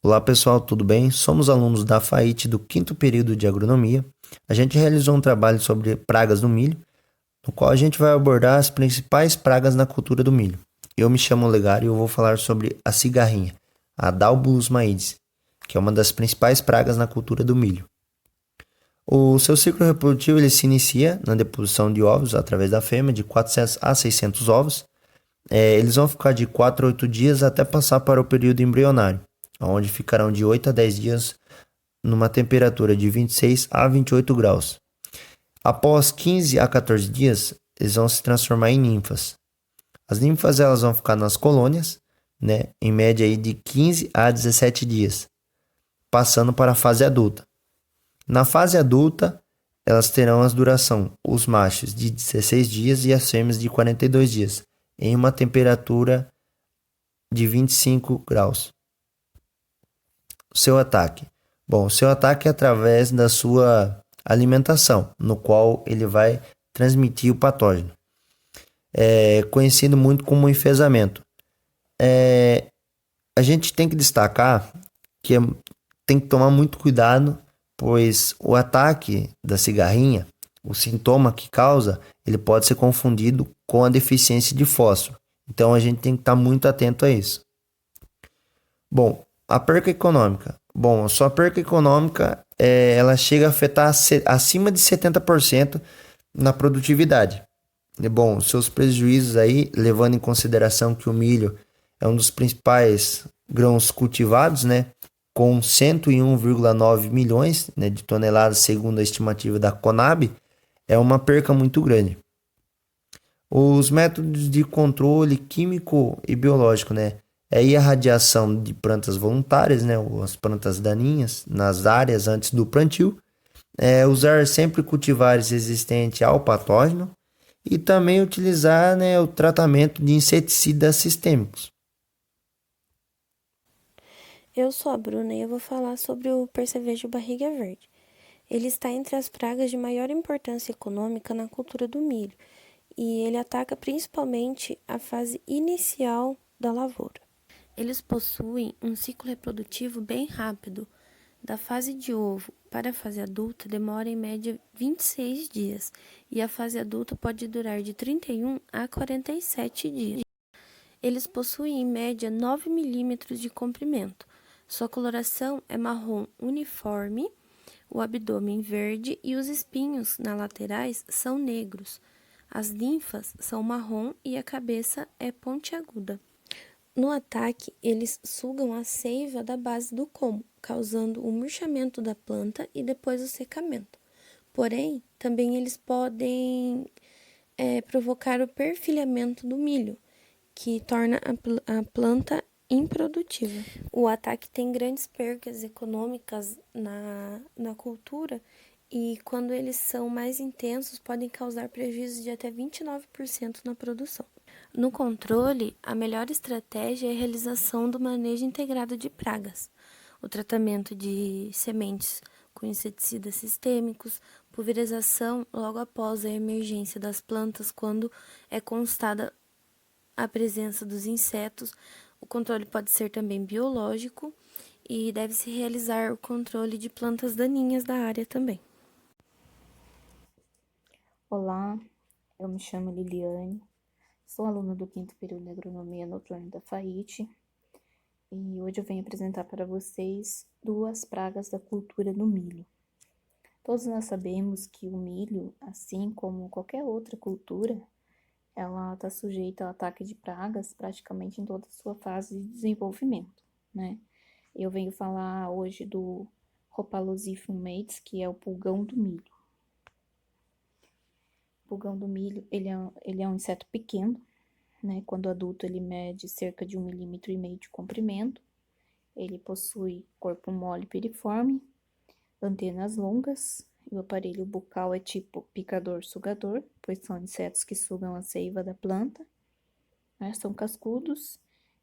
Olá pessoal, tudo bem? Somos alunos da FAIT do quinto período de agronomia. A gente realizou um trabalho sobre pragas no milho, no qual a gente vai abordar as principais pragas na cultura do milho. Eu me chamo Olegário e eu vou falar sobre a cigarrinha, a Dalbulus maíz, que é uma das principais pragas na cultura do milho. O seu ciclo reprodutivo ele se inicia na deposição de ovos através da fêmea, de 400 a 600 ovos. Eles vão ficar de 4 a 8 dias até passar para o período embrionário, onde ficarão de 8 a 10 dias numa temperatura de 26 a 28 graus. Após 15 a 14 dias, eles vão se transformar em ninfas. As ninfas elas vão ficar nas colônias, né, em média aí de 15 a 17 dias, passando para a fase adulta. Na fase adulta, elas terão as duração, os machos de 16 dias e as fêmeas de 42 dias, em uma temperatura de 25 graus. Seu ataque. Bom, seu ataque é através da sua alimentação, no qual ele vai transmitir o patógeno. É conhecido muito como enfesamento. A gente tem que destacar que tem que tomar muito cuidado, pois o ataque da cigarrinha, o sintoma que causa, ele pode ser confundido com a deficiência de fósforo. Então a gente tem que estar muito atento a isso. Bom, a perca econômica. Bom, a sua perca econômica ela chega a afetar acima de 70% na produtividade. Bom, seus prejuízos aí, levando em consideração que o milho é um dos principais grãos cultivados, né? Com 101,9 milhões, né, de toneladas, segundo a estimativa da Conab, é uma perca muito grande. Os métodos de controle químico e biológico, né? É a irradiação de plantas voluntárias, né? Ou as plantas daninhas nas áreas antes do plantio. Usar sempre cultivares resistentes ao patógeno. E também utilizar, né, o tratamento de inseticidas sistêmicos. Eu sou a Bruna e eu vou falar sobre o percevejo barriga verde. Ele está entre as pragas de maior importância econômica na cultura do milho e ele ataca principalmente a fase inicial da lavoura. Eles possuem um ciclo reprodutivo bem rápido. Da fase de ovo para a fase adulta demora em média 26 dias e a fase adulta pode durar de 31 a 47 dias. Eles possuem em média 9 milímetros de comprimento. Sua coloração é marrom uniforme, o abdômen verde e os espinhos nas laterais são negros. As ninfas são marrom e a cabeça é pontiaguda. No ataque, eles sugam a seiva da base do como, causando o murchamento da planta e depois o secamento. Porém, também eles podem provocar o perfilhamento do milho, que torna a planta improdutiva. O ataque tem grandes percas econômicas na cultura e, quando eles são mais intensos, podem causar prejuízos de até 29% na produção. No controle, a melhor estratégia é a realização do manejo integrado de pragas, o tratamento de sementes com inseticidas sistêmicos, pulverização logo após a emergência das plantas quando é constada a presença dos insetos. O controle pode ser também biológico e deve-se realizar o controle de plantas daninhas da área também. Olá, eu me chamo Liliane, sou aluna do quinto período de agronomia noturna da FAIT e hoje eu venho apresentar para vocês duas pragas da cultura do milho. Todos nós sabemos que o milho, assim como qualquer outra cultura, ela está sujeita ao ataque de pragas praticamente em toda a sua fase de desenvolvimento, né? Eu venho falar hoje do Rhopalosiphum mates, que é o pulgão do milho. O pulgão do milho, ele é um inseto pequeno, né? Quando adulto, ele mede cerca de 1,5 mm de comprimento. Ele possui corpo mole piriforme, antenas longas, e o aparelho bucal é tipo picador-sugador, pois são insetos que sugam a seiva da planta, né? São cascudos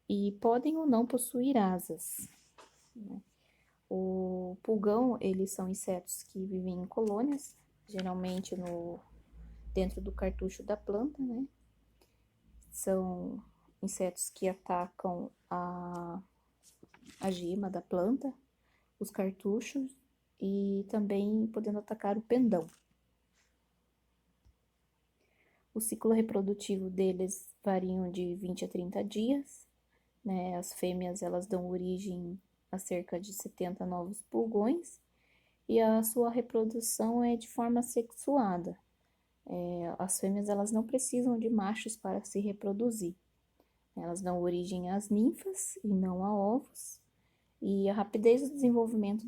e podem ou não possuir asas, né? O pulgão, eles são insetos que vivem em colônias, geralmente dentro do cartucho da planta, né? São insetos que atacam a gema da planta, os cartuchos e também podendo atacar o pendão. O ciclo reprodutivo deles variam de 20 a 30 dias, né? As fêmeas elas dão origem a cerca de 70 novos pulgões e a sua reprodução é de forma sexuada. As fêmeas elas não precisam de machos para se reproduzir. Elas dão origem às ninfas e não a ovos. E a rapidez do desenvolvimento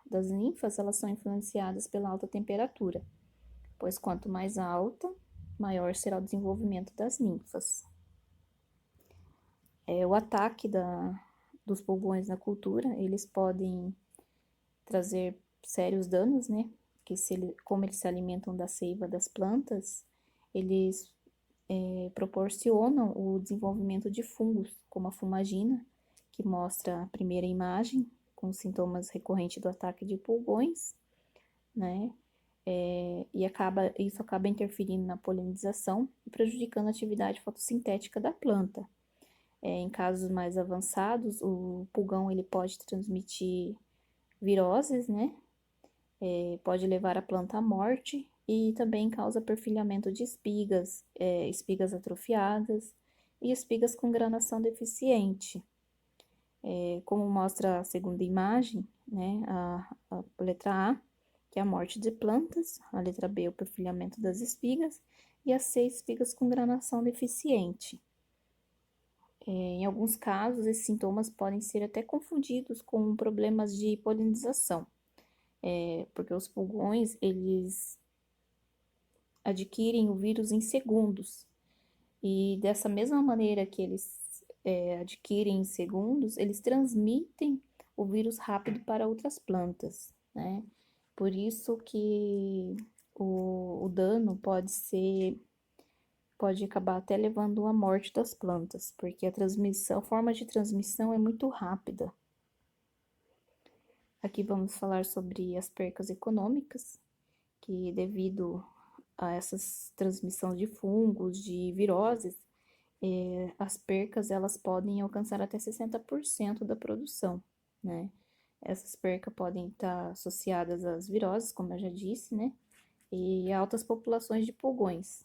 das ninfas elas são influenciadas pela alta temperatura, pois quanto mais alta, maior será o desenvolvimento das ninfas. O ataque dos pulgões na cultura, eles podem trazer sérios danos, né? Que como eles se alimentam da seiva das plantas, eles proporcionam o desenvolvimento de fungos, como a fumagina, que mostra a primeira imagem, com sintomas recorrentes do ataque de pulgões, né? Isso acaba interferindo na polinização e prejudicando a atividade fotossintética da planta. Em casos mais avançados, o pulgão ele pode transmitir viroses, né? Pode levar a planta à morte e também causa perfilhamento de espigas, espigas atrofiadas e espigas com granação deficiente. Como mostra a segunda imagem, né? A letra A, que é a morte de plantas, a letra B, o perfilhamento das espigas, e a C, espigas com granação deficiente. Em alguns casos, esses sintomas podem ser até confundidos com problemas de polinização, porque os pulgões, eles adquirem o vírus em segundos, e dessa mesma maneira que eles adquirem em segundos, eles transmitem o vírus rápido para outras plantas, né? Por isso que o dano pode acabar até levando à morte das plantas, porque a forma de transmissão é muito rápida. Aqui vamos falar sobre as percas econômicas, que devido a essas transmissões de fungos, de viroses, as percas elas podem alcançar até 60% da produção, né? Essas percas podem estar associadas às viroses, como eu já disse, né? E altas populações de pulgões.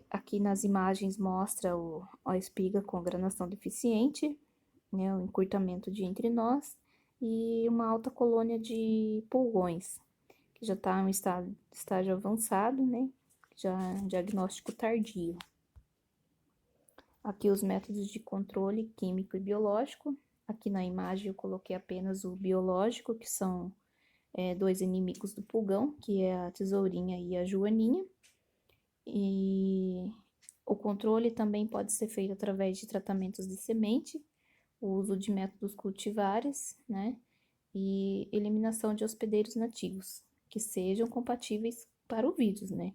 Aqui nas imagens mostra a espiga com granação deficiente, né? O encurtamento de entre nós e uma alta colônia de pulgões, que já está em um estágio avançado, né? Já diagnóstico tardio. Aqui os métodos de controle químico e biológico. Aqui na imagem eu coloquei apenas o biológico, que são dois inimigos do pulgão, que é a tesourinha e a joaninha. E o controle também pode ser feito através de tratamentos de semente, o uso de métodos cultivares, né? E eliminação de hospedeiros nativos, que sejam compatíveis para o vírus, né?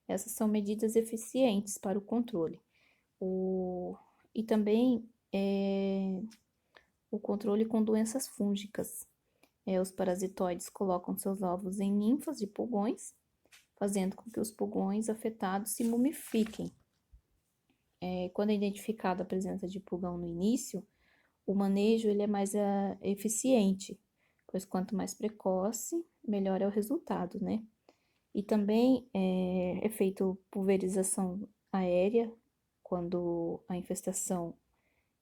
Essas são medidas eficientes para o controle. E também o controle com doenças fúngicas. Os parasitoides colocam seus ovos em ninfas de pulgões, fazendo com que os pulgões afetados se mumifiquem. Quando é identificada a presença de pulgão no início, o manejo ele é mais eficiente, pois quanto mais precoce, melhor é o resultado, né? E também é feita pulverização aérea, quando a infestação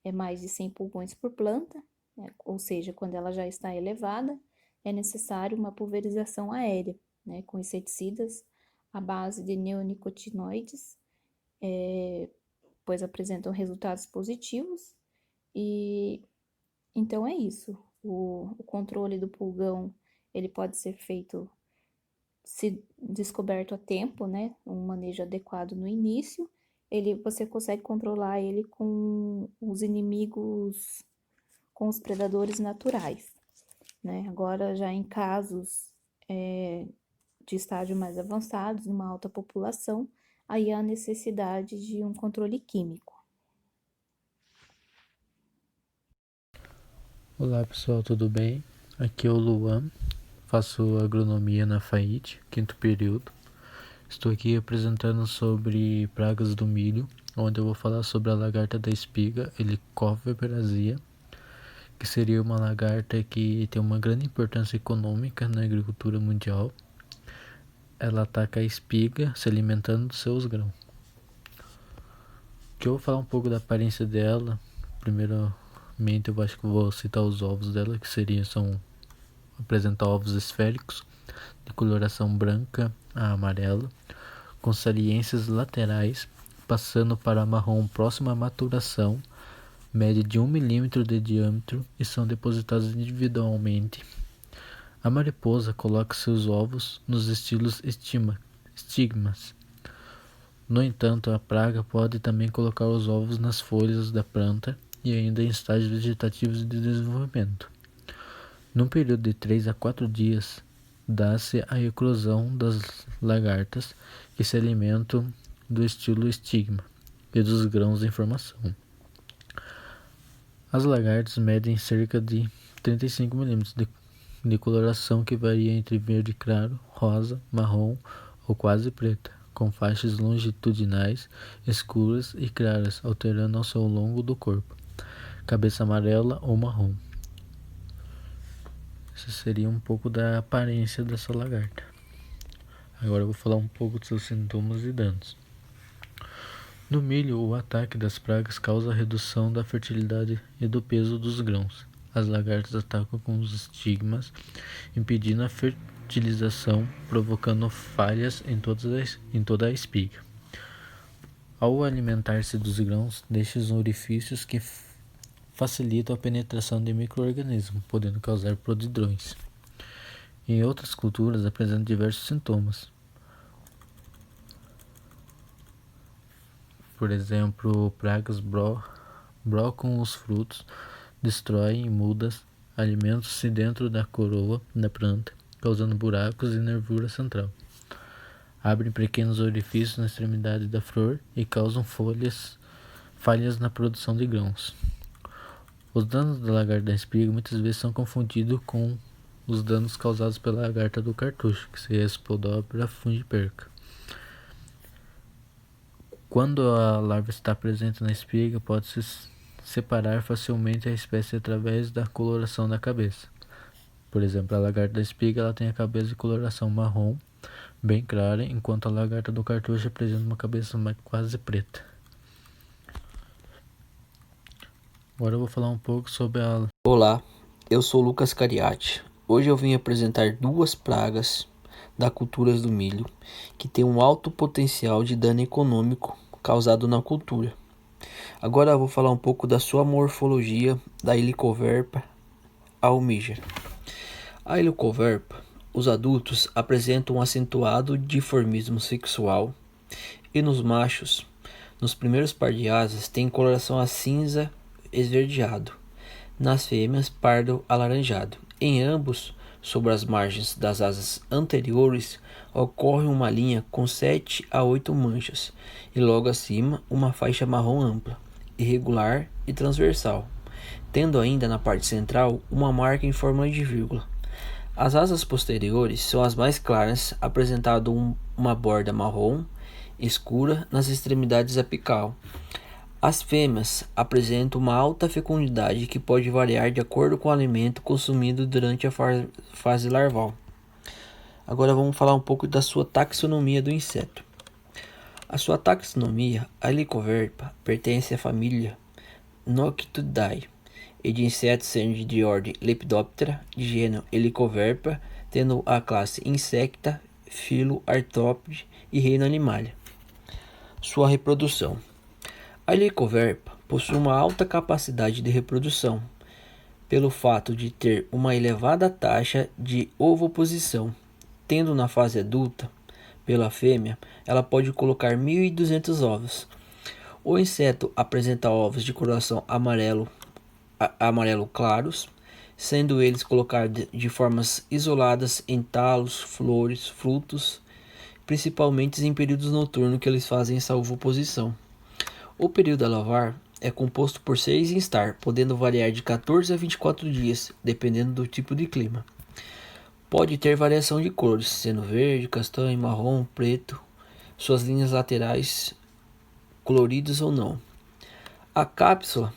é mais de 100 pulgões por planta, né? Ou seja, quando ela já está elevada, é necessário uma pulverização aérea, né? Com inseticidas à base de neonicotinoides, pois apresentam resultados positivos. E então é isso. O controle do pulgão ele pode ser feito se descoberto a tempo, né? Um manejo adequado no início. Você consegue controlar ele com os inimigos, com os predadores naturais, né? Agora, já em casos de estágio mais avançados, numa alta população, aí há a necessidade de um controle químico. Olá pessoal, tudo bem? Aqui é o Luan, faço agronomia na FAIT, quinto período. Estou aqui apresentando sobre pragas do milho onde eu vou falar sobre a lagarta da espiga, Helicoverparia, que seria uma lagarta que tem uma grande importância econômica na agricultura mundial. Ela ataca a espiga, se alimentando dos seus grãos. Que eu vou falar um pouco da aparência dela. Primeiramente, eu acho que vou citar os ovos dela, que apresentam ovos esféricos, de coloração branca a amarela, com saliências laterais, passando para marrom próximo à maturação, média de 1 milímetro de diâmetro e são depositados individualmente. A mariposa coloca seus ovos nos estilos estigmas. No entanto, a praga pode também colocar os ovos nas folhas da planta e ainda em estágios vegetativos de desenvolvimento. Num período de 3 a 4 dias, dá-se a eclosão das lagartas que se alimentam do estilo estigma e dos grãos em formação. As lagartas medem cerca de 35 milímetros de coloração que varia entre verde claro, rosa, marrom ou quase preta, com faixas longitudinais escuras e claras, alterando ao seu longo do corpo, cabeça amarela ou marrom. Isso seria um pouco da aparência dessa lagarta. Agora eu vou falar um pouco dos seus sintomas e danos. No milho, o ataque das pragas causa a redução da fertilidade e do peso dos grãos. As lagartas atacam com os estigmas, impedindo a fertilização, provocando falhas em toda a espiga. Ao alimentar-se dos grãos, deixam orifícios que facilitam a penetração de micro-organismos, podendo causar podridões. Em outras culturas, apresentam diversos sintomas. Por exemplo, pragas brocam os frutos, destroem mudas, alimentam-se dentro da coroa da planta, causando buracos e nervura central. Abrem pequenos orifícios na extremidade da flor e causam falhas na produção de grãos. Os danos da lagarta da espiga muitas vezes são confundidos com os danos causados pela lagarta do cartucho, que seria a Spodoptera fungiperca. Quando a larva está presente na espiga, pode-se separar facilmente a espécie através da coloração da cabeça. Por exemplo, a lagarta da espiga ela tem a cabeça de coloração marrom, bem clara, enquanto a lagarta do cartucho apresenta uma cabeça quase preta. Agora eu vou falar um pouco sobre a... Olá, eu sou Lucas Cariati. Hoje eu vim apresentar duas pragas da cultura do milho que tem um alto potencial de dano econômico causado na cultura. Agora eu vou falar um pouco da sua morfologia da Helicoverpa almígera. A Helicoverpa, os adultos apresentam um acentuado dimorfismo sexual e nos machos, nos primeiros par de asas, tem coloração a cinza esverdeado, nas fêmeas pardo alaranjado. Em ambos, sobre as margens das asas anteriores, ocorre uma linha com 7 a 8 manchas e logo acima uma faixa marrom ampla, irregular e transversal, tendo ainda na parte central uma marca em forma de vírgula. As asas posteriores são as mais claras, apresentando uma borda marrom escura nas extremidades apical. As fêmeas apresentam uma alta fecundidade que pode variar de acordo com o alimento consumido durante a fase larval. Agora vamos falar um pouco da sua taxonomia do inseto. A sua taxonomia, a Helicoverpa, pertence à família Noctuidae e de insetos sendo de ordem Lepidoptera, de gênero Helicoverpa, tendo a classe Insecta, filo Arthropode e reino Animalia. Sua reprodução. A Helicoverpa possui uma alta capacidade de reprodução, pelo fato de ter uma elevada taxa de ovoposição. Tendo na fase adulta, pela fêmea, ela pode colocar 1.200 ovos. O inseto apresenta ovos de coloração amarelo claros, sendo eles colocados de formas isoladas em talos, flores, frutos, principalmente em períodos noturnos que eles fazem essa ovoposição. O período a lavar é composto por 6 instar, podendo variar de 14 a 24 dias, dependendo do tipo de clima. Pode ter variação de cores, sendo verde, castanho, marrom, preto. Suas linhas laterais coloridos ou não. A cápsula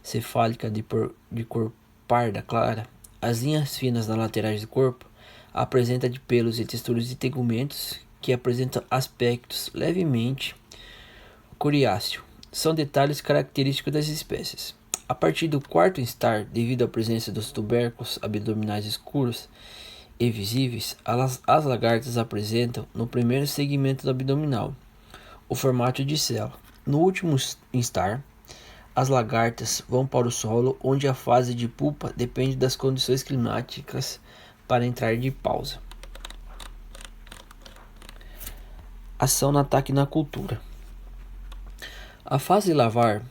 cefálica de cor parda clara, as linhas finas nas laterais do corpo, apresenta de pelos e texturas de tegumentos que apresentam aspectos levemente coriáceo. São detalhes característicos das espécies. A partir do quarto instar, devido à presença dos tubérculos abdominais escuros e visíveis, as lagartas apresentam, no primeiro segmento do abdominal, o formato de célula. No último instar, as lagartas vão para o solo, onde a fase de pupa depende das condições climáticas para entrar de pausa. Ação no ataque na cultura. A fase larvar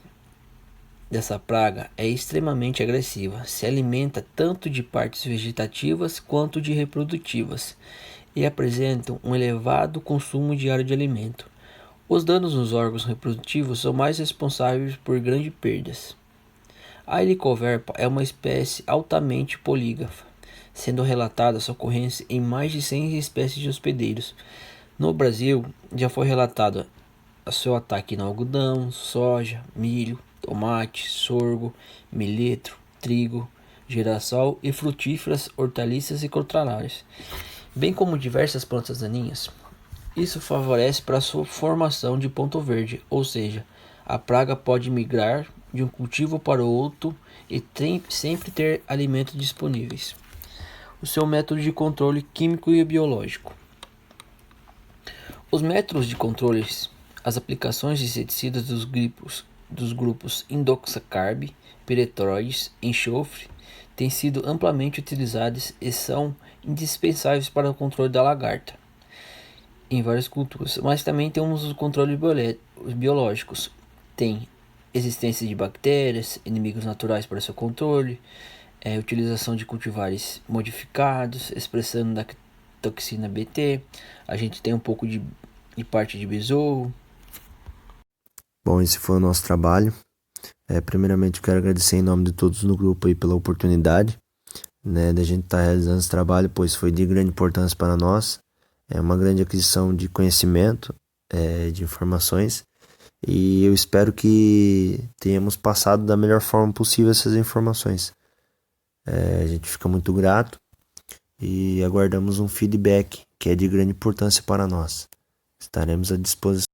dessa praga é extremamente agressiva, se alimenta tanto de partes vegetativas quanto de reprodutivas e apresentam um elevado consumo diário de alimento. Os danos nos órgãos reprodutivos são mais responsáveis por grandes perdas. A helicoverpa é uma espécie altamente polígafa, sendo relatada sua ocorrência em mais de 100 espécies de hospedeiros. No Brasil, já foi relatado seu ataque no algodão, soja, milho, tomate, sorgo, milhetro, trigo, girassol e frutíferas, hortaliças e crotalárias, bem como diversas plantas daninhas. Isso favorece para a sua formação de ponto verde, ou seja, a praga pode migrar de um cultivo para o outro e sempre ter alimentos disponíveis. O seu método de controle químico e biológico. Os métodos de controle, as aplicações de inseticidas dos grupos indoxacarb, piretroides, enxofre, têm sido amplamente utilizadas e são indispensáveis para o controle da lagarta em várias culturas, mas também temos os controles biológicos. Tem existência de bactérias, inimigos naturais para seu controle, utilização de cultivares modificados, expressando da toxina BT, a gente tem um pouco de parte de besouro. Bom, esse foi o nosso trabalho. Primeiramente, eu quero agradecer em nome de todos no grupo aí pela oportunidade, né, da gente estar realizando esse trabalho, pois foi de grande importância para nós. É uma grande aquisição de conhecimento, de informações, e eu espero que tenhamos passado da melhor forma possível essas informações. A gente fica muito grato e aguardamos um feedback que é de grande importância para nós. Estaremos à disposição.